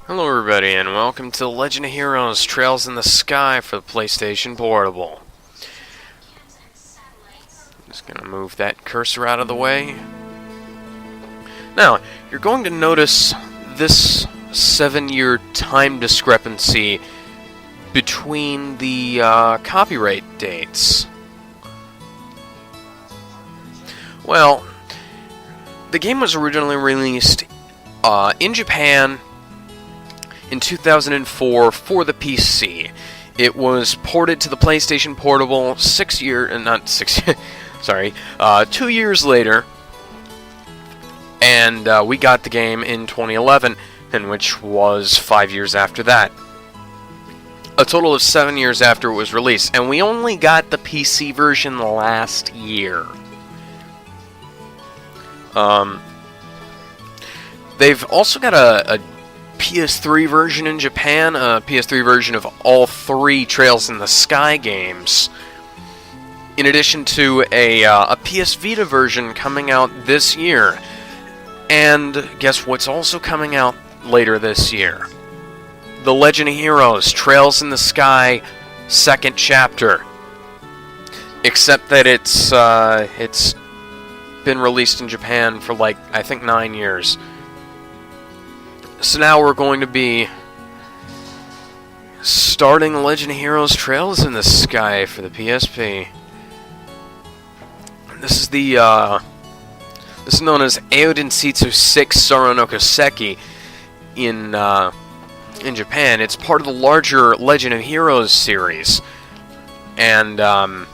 Hello everybody and welcome to Legend of Heroes Trails in the Sky for the PlayStation Portable. Just gonna move that cursor out of the way. Now, you're going to notice this 7-year time discrepancy between the copyright dates. Well, the game was originally released in Japan in 2004 for the PC. It was ported to the PlayStation Portable 2 years later, and we got the game in 2011, and which was 5 years after that. A total of 7 years after it was released, and we only got the PC version last year. They've also got a PS3 version in Japan, a PS3 version of all 3 Trails in the Sky games, in addition to a PS Vita version coming out this year. And guess what's also coming out later this year? The Legend of Heroes Trails in the Sky second chapter. Except that it's been released in Japan for I think 9 years. So now we're going to be starting Legend of Heroes Trails in the Sky for the PSP. This is this is known as Eodensetsu 6 Soro no Koseki in Japan. It's part of the larger Legend of Heroes series. And the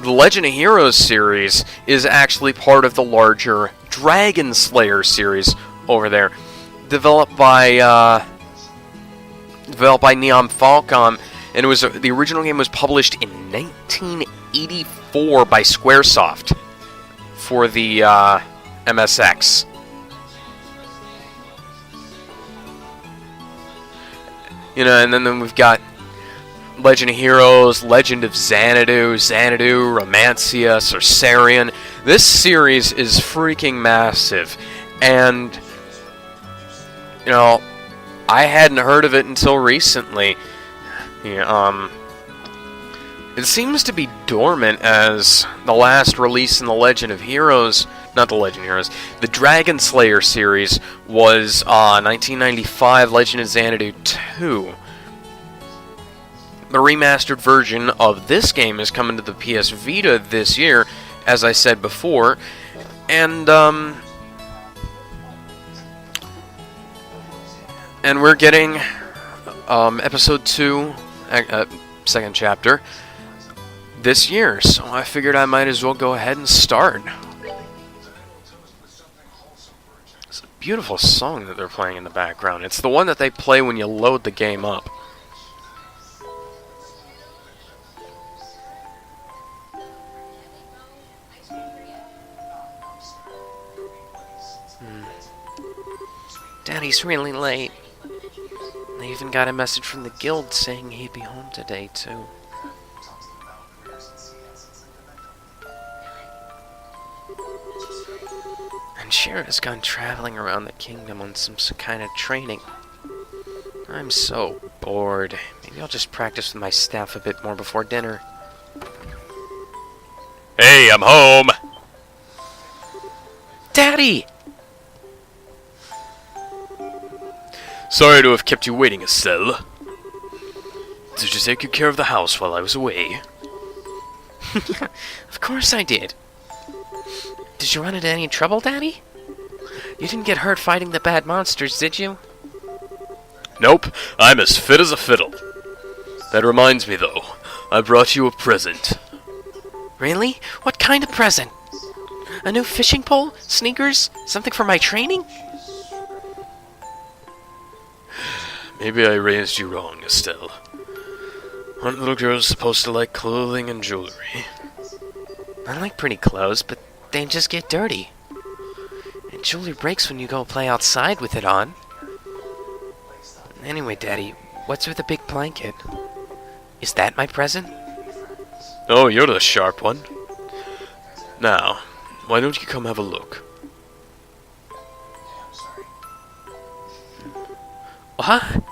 Legend of Heroes series is actually part of the larger Dragon Slayer series over there, developed by Neon Falcom, and the original game was published in 1984 by SquareSoft for the MSX. And then we've got Legend of Heroes, Legend of Xanadu, Romancia, Sorcerian. This series is freaking massive, and I hadn't heard of it until recently. It seems to be dormant, as the last release in the Legend of Heroes, not the Legend of Heroes, the Dragon Slayer series was 1995 Legend of Xanadu 2. The remastered version of this game is coming to the PS Vita this year, as I said before, and we're getting episode 2, second chapter, this year, so I figured I might as well go ahead and start. It's a beautiful song that they're playing in the background. It's the one that they play when you load the game up. Daddy's really late. I even got a message from the guild saying he'd be home today, too. And Shira's gone traveling around the kingdom on some kind of training. I'm so bored. Maybe I'll just practice with my staff a bit more before dinner. Hey, I'm home! Daddy! Sorry to have kept you waiting, Estelle. Did you take good care of the house while I was away? Of course I did. Did you run into any trouble, Daddy? You didn't get hurt fighting the bad monsters, did you? Nope, I'm as fit as a fiddle. That reminds me, though, I brought you a present. Really? What kind of present? A new fishing pole? Sneakers? Something for my training? Maybe I raised you wrong, Estelle. Aren't little girls supposed to like clothing and jewelry? I like pretty clothes, but they just get dirty. And jewelry breaks when you go play outside with it on. Anyway, Daddy, what's with the big blanket? Is that my present? Oh, you're the sharp one. Now, why don't you come have a look? What?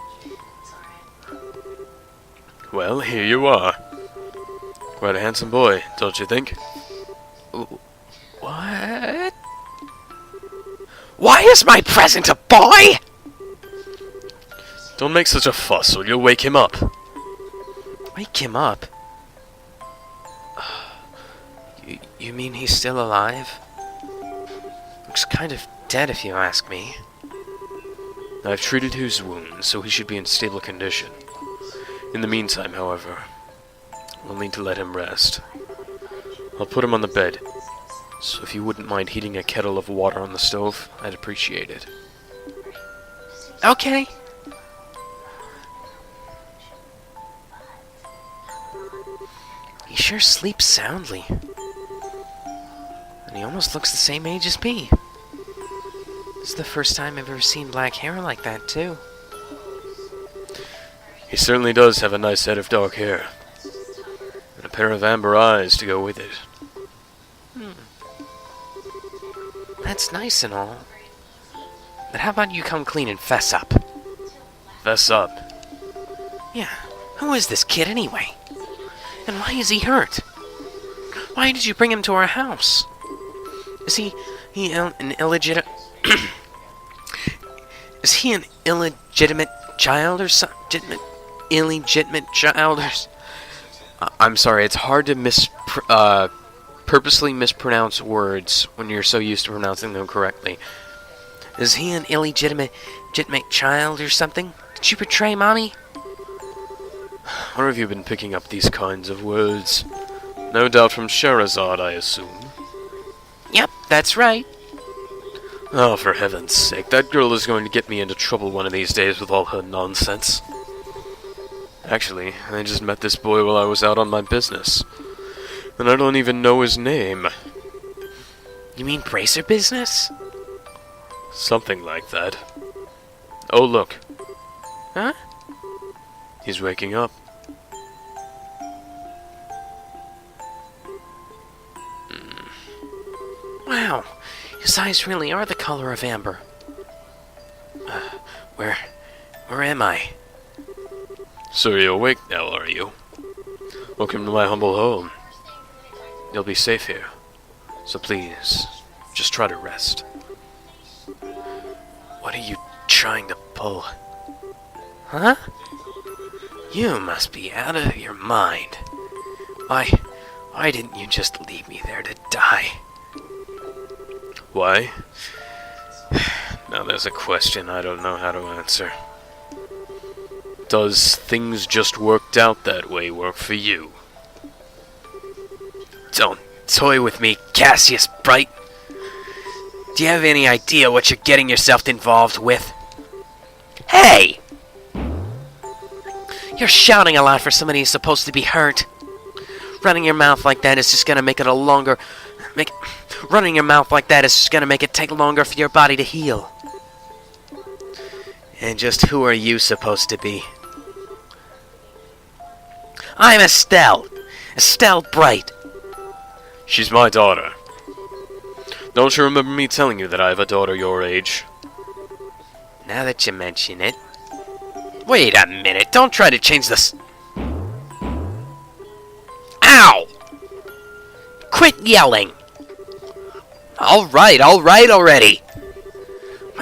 Well, here you are. Quite a handsome boy, don't you think? What? Why is my present a boy? Don't make such a fuss or you'll wake him up. Wake him up? You mean he's still alive? Looks kind of dead if you ask me. I've treated his wounds, so he should be in stable condition. In the meantime, however, we'll need to let him rest. I'll put him on the bed, so if you wouldn't mind heating a kettle of water on the stove, I'd appreciate it. Okay. He sure sleeps soundly. And he almost looks the same age as me. This is the first time I've ever seen black hair like that, too. He certainly does have a nice head of dark hair. And a pair of amber eyes to go with it. That's nice and all. But how about you come clean and fess up? Fess up? Yeah. Who is this kid anyway? And why is he hurt? Why did you bring him to our house? Is he an illegitimate... Is he an illegitimate child or something? Illegitimate child or... I'm sorry, it's hard to purposely mispronounce words when you're so used to pronouncing them correctly. Is he an illegitimate child or something? Did you betray Mommy? Where have you been picking up these kinds of words? No doubt from Sherazade, I assume. Yep, that's right. Oh, for heaven's sake, that girl is going to get me into trouble one of these days with all her nonsense. Actually, I just met this boy while I was out on my business. And I don't even know his name. You mean bracer business? Something like that. Oh, look. Huh? He's waking up. Wow, his eyes really are the color of amber. Where am I? So you're awake now, are you? Welcome to my humble home. You'll be safe here. So please, just try to rest. What are you trying to pull? Huh? You must be out of your mind. Why didn't you just leave me there to die? Why? Now there's a question I don't know how to answer. Does things just worked out that way work for you? Don't toy with me, Cassius Bright. Do you have any idea what you're getting yourself involved with? Hey! You're shouting a lot for somebody who's supposed to be hurt. Running your mouth like that is just gonna make it Running your mouth like that is just gonna make it take longer for your body to heal. And just who are you supposed to be? I'm Estelle. Estelle Bright. She's my daughter. Don't you remember me telling you that I have a daughter your age? Now that you mention it. Wait a minute, don't try to change this. Ow! Quit yelling! Alright already!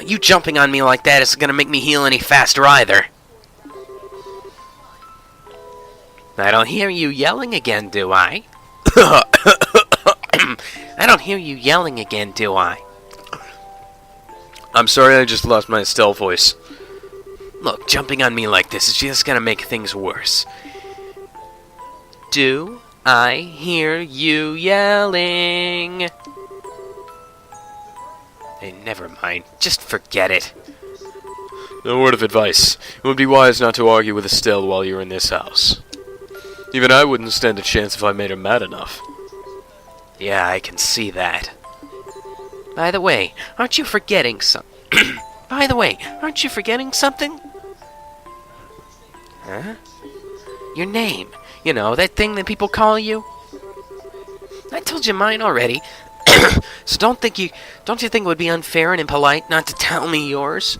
You jumping on me like that isn't gonna make me heal any faster either. I don't hear you yelling again, do I? I don't hear you yelling again, do I? I'm sorry, I just lost my Estelle voice. Look, jumping on me like this is just gonna make things worse. Do I hear you yelling? Hey, never mind. Just forget it. No word of advice. It would be wise not to argue with Estelle while you're in this house. Even I wouldn't stand a chance if I made her mad enough. Yeah, I can see that. By the way, aren't you forgetting something? Huh? Your name. You know, that thing that people call you? I told you mine already. So don't you think it would be unfair and impolite not to tell me yours?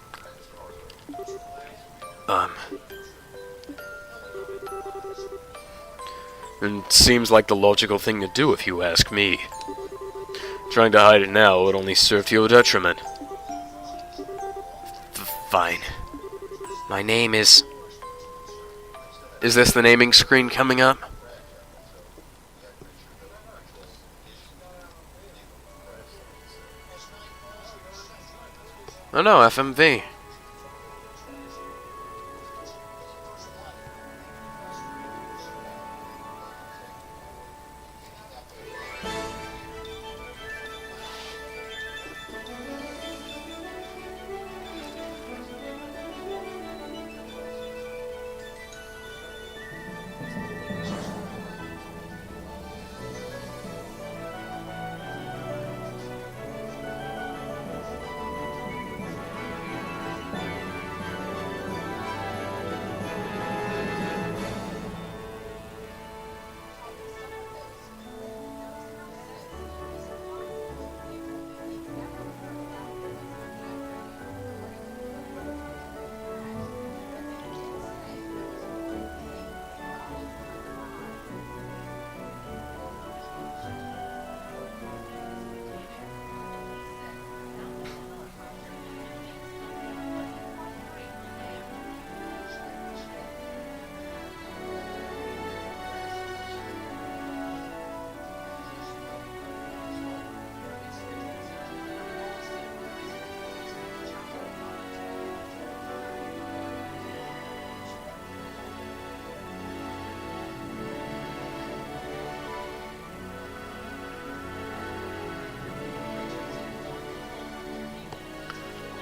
Um... And seems like the logical thing to do if you ask me. Trying to hide it now would only serve to your detriment. Fine. My name is... Is this the naming screen coming up? Oh no, FMV.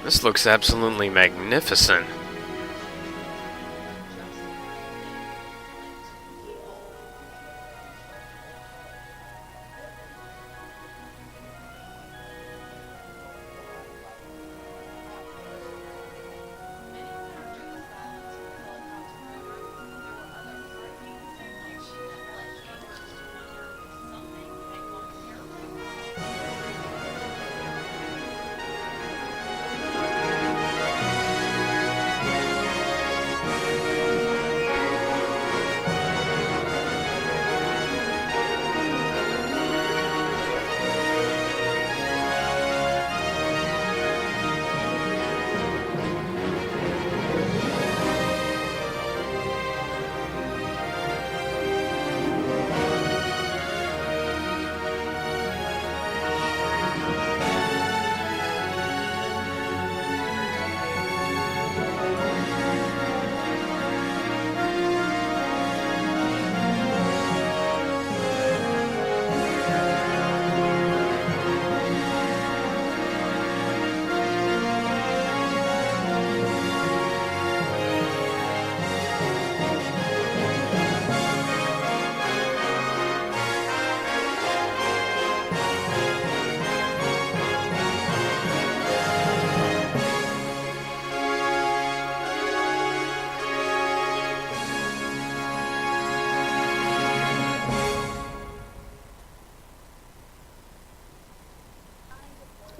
This looks absolutely magnificent.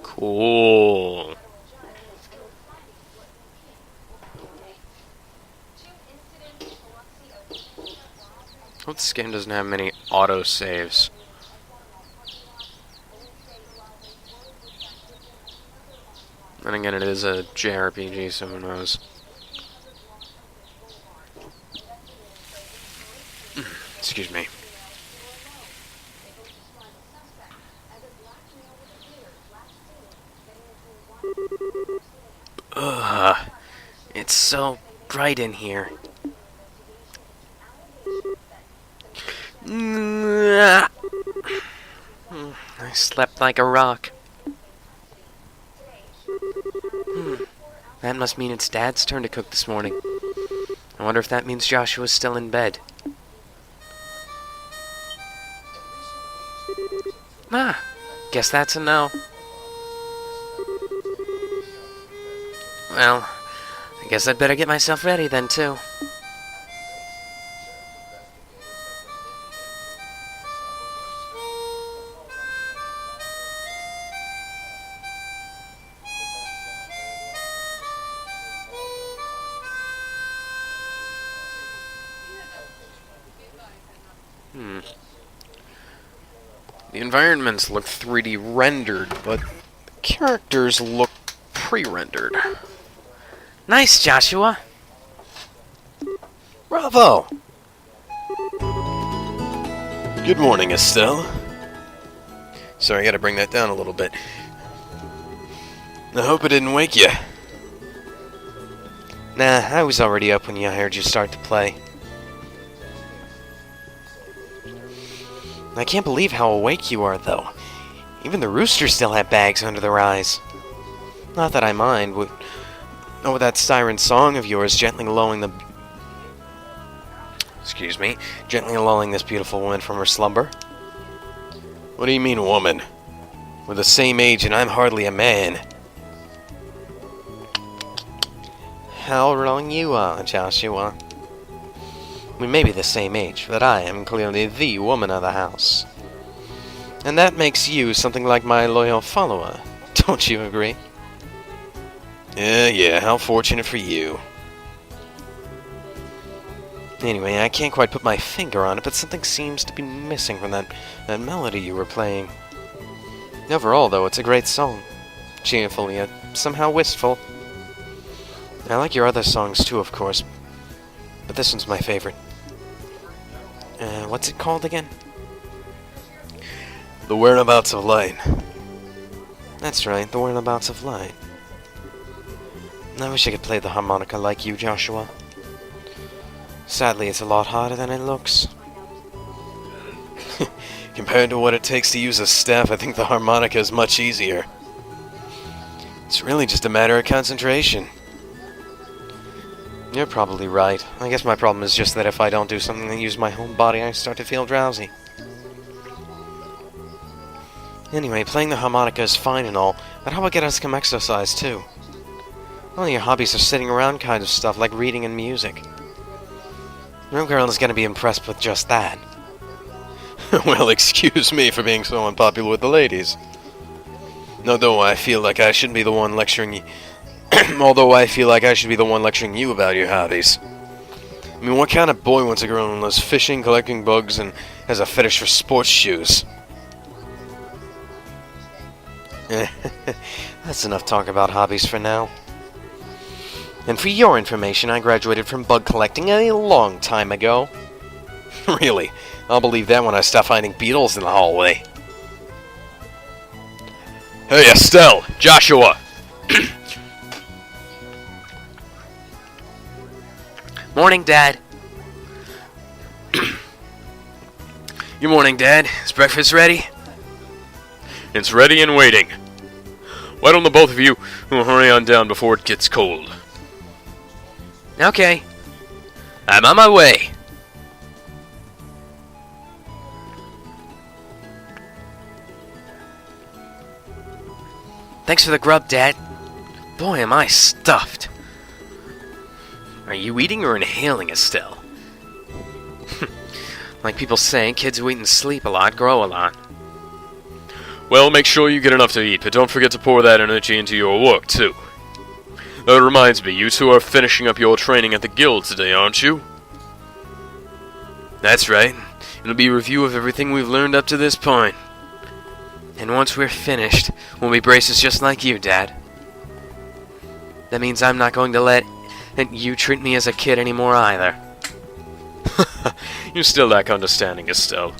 Cool. Hope this game doesn't have many auto saves. And again, it is a JRPG, so who knows. Excuse me. Ugh. It's so bright in here. I slept like a rock. That must mean it's Dad's turn to cook this morning. I wonder if that means Joshua's still in bed. Guess that's a no. Well, I guess I'd better get myself ready then, too. Hmm. The environments look 3D rendered, but the characters look pre-rendered. Nice, Joshua. Bravo! Good morning, Estelle. Sorry, I gotta bring that down a little bit. I hope it didn't wake you. Nah, I was already up when I heard you start to play. I can't believe how awake you are, though. Even the roosters still have bags under their eyes. Not that I mind. With that siren song of yours gently lulling gently lulling this beautiful woman from her slumber. What do you mean, woman? We're the same age and I'm hardly a man. How wrong you are, Joshua. We may be the same age, but I am clearly the woman of the house. And that makes you something like my loyal follower. Don't you agree? Yeah, how fortunate for you. Anyway, I can't quite put my finger on it, but something seems to be missing from that melody you were playing. Overall, though, it's a great song. Cheerful, yet somehow wistful. I like your other songs too, of course, but this one's my favorite. What's it called again? The Whereabouts of Light. That's right, The Whereabouts of Light. I wish I could play the harmonica like you, Joshua. Sadly, it's a lot harder than it looks. Compared to what it takes to use a staff, I think the harmonica is much easier. It's really just a matter of concentration. You're probably right. I guess my problem is just that if I don't do something that uses my whole body, I start to feel drowsy. Anyway, playing the harmonica is fine and all, but how about getting some exercise too? All your hobbies are sitting around kind of stuff, like reading and music. No girl is going to be impressed with just that. Well, excuse me for being so unpopular with the ladies. Although I feel like I should be the one lecturing you. Although I feel like I should be the one lecturing you about your hobbies. I mean, what kind of boy wants a girl who loves fishing, collecting bugs, and has a fetish for sports shoes? That's enough talk about hobbies for now. And for your information, I graduated from bug collecting a long time ago. Really? I'll believe that when I stop finding beetles in the hallway. Hey, Estelle! Joshua! Morning, Dad. Good morning, Dad. Is breakfast ready? It's ready and waiting. Why don't the both of you hurry on down before it gets cold? Okay. I'm on my way. Thanks for the grub, Dad. Boy, am I stuffed. Are you eating or inhaling, Estelle? Like people say, kids who eat and sleep a lot grow a lot. Well, make sure you get enough to eat, but don't forget to pour that energy into your work, too. That reminds me, you two are finishing up your training at the guild today, aren't you? That's right. It'll be a review of everything we've learned up to this point. And once we're finished, we'll be braces just like you, Dad. That means I'm not going to let you treat me as a kid anymore either. You still lack understanding, Estelle.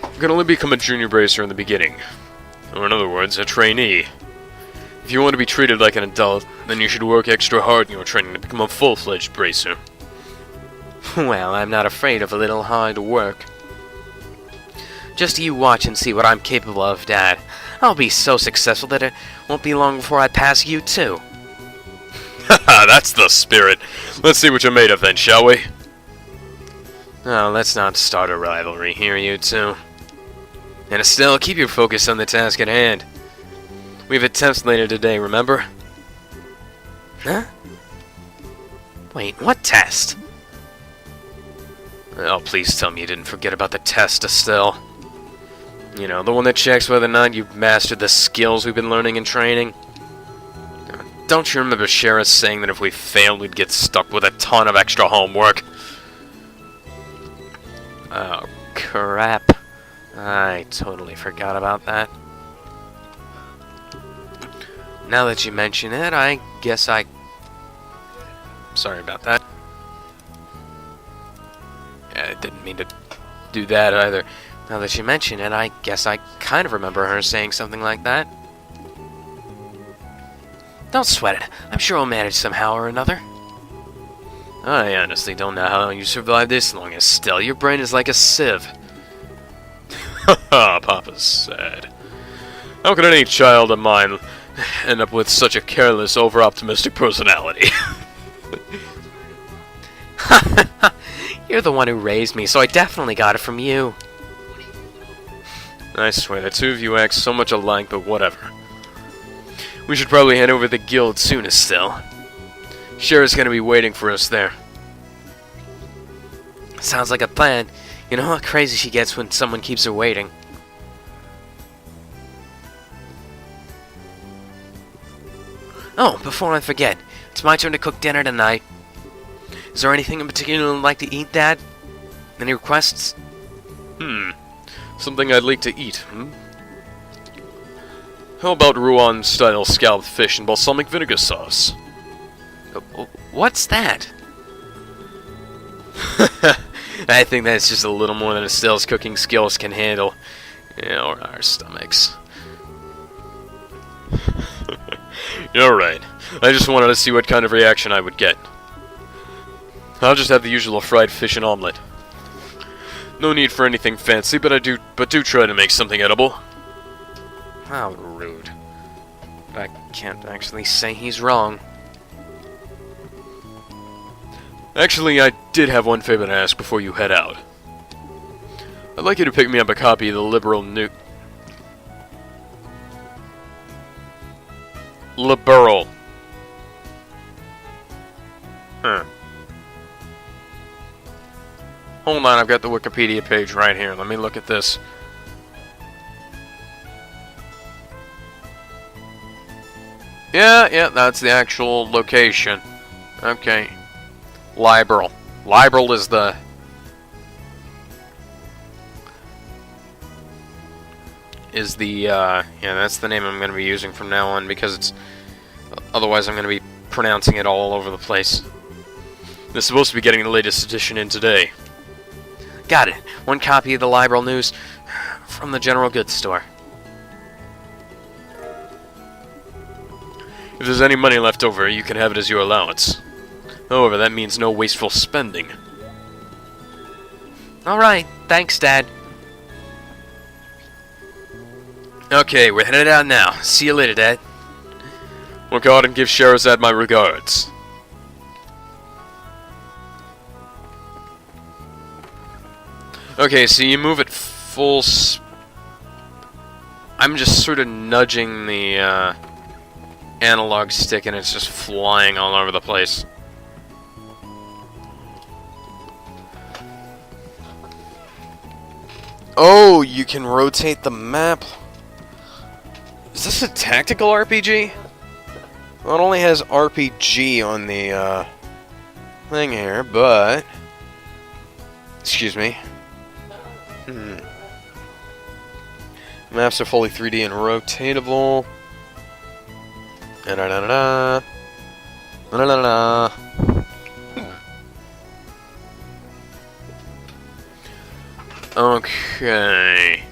You can only become a junior bracer in the beginning. Or in other words, a trainee. If you want to be treated like an adult, then you should work extra hard in your training to become a full-fledged bracer. Well, I'm not afraid of a little hard work. Just you watch and see what I'm capable of, Dad. I'll be so successful that it won't be long before I pass you, too. Haha, that's the spirit. Let's see what you're made of then, shall we? Oh, let's not start a rivalry here, you two. And Estelle, keep your focus on the task at hand. We have a test later today, remember? Huh? Wait, what test? Oh, please tell me you didn't forget about the test, Estelle. You know, the one that checks whether or not you've mastered the skills we've been learning in training. Don't you remember Sheriff saying that if we failed, we'd get stuck with a ton of extra homework? crap. I totally forgot about that. Now that you mention it, I guess I... Sorry about that. Yeah, I didn't mean to do that either. Now that you mention it, I guess I kind of remember her saying something like that. Don't sweat it. I'm sure we'll manage somehow or another. I honestly don't know how you survived this long, Estelle. Your brain is like a sieve. Haha, Papa's sad. How could any child of mine end up with such a careless, over-optimistic personality? You're the one who raised me, so I definitely got it from you. I swear, the two of you act so much alike, but whatever. We should probably head over to the guild soon, Estelle. Shara's gonna be waiting for us there. Sounds like a plan. You know how crazy she gets when someone keeps her waiting. Oh, before I forget, it's my turn to cook dinner tonight. Is there anything in particular you'd like to eat, Dad? Any requests? Something I'd like to eat, How about Rouen-style scalloped fish and balsamic vinegar sauce? What's that? I think that's just a little more than Estelle's cooking skills can handle. Yeah, or our stomachs. You're right. I just wanted to see what kind of reaction I would get. I'll just have the usual fried fish and omelet. No need for anything fancy, but do try to make something edible. How rude. I can't actually say he's wrong. Actually, I did have one favor to ask before you head out. I'd like you to pick me up a copy of the Liberal New... Liberal. Hold on, I've got the Wikipedia page right here. Let me look at this. Yeah, that's the actual location. Okay. Liberal. Liberal is the... yeah, that's the name I'm going to be using from now on, because it's... Otherwise I'm going to be pronouncing it all over the place. They're supposed to be getting the latest edition in today. Got it. One copy of the Liberal News from the General Goods Store. If there's any money left over, you can have it as your allowance. However, that means no wasteful spending. Alright, thanks, Dad. Okay, we're headed out now. See you later, Dad. Work hard and give Scheherazade my regards. Okay, so you move at full I'm just sort of nudging the analog stick and it's just flying all over the place. Oh, you can rotate the map. Is this a tactical RPG? Well, it only has RPG on the thing here, but... Excuse me. Maps are fully 3D and rotatable. Da-da-da-da-da. Da-da-da-da. Okay.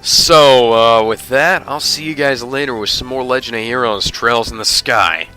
So, with that, I'll see you guys later with some more Legend of Heroes Trails in the Sky.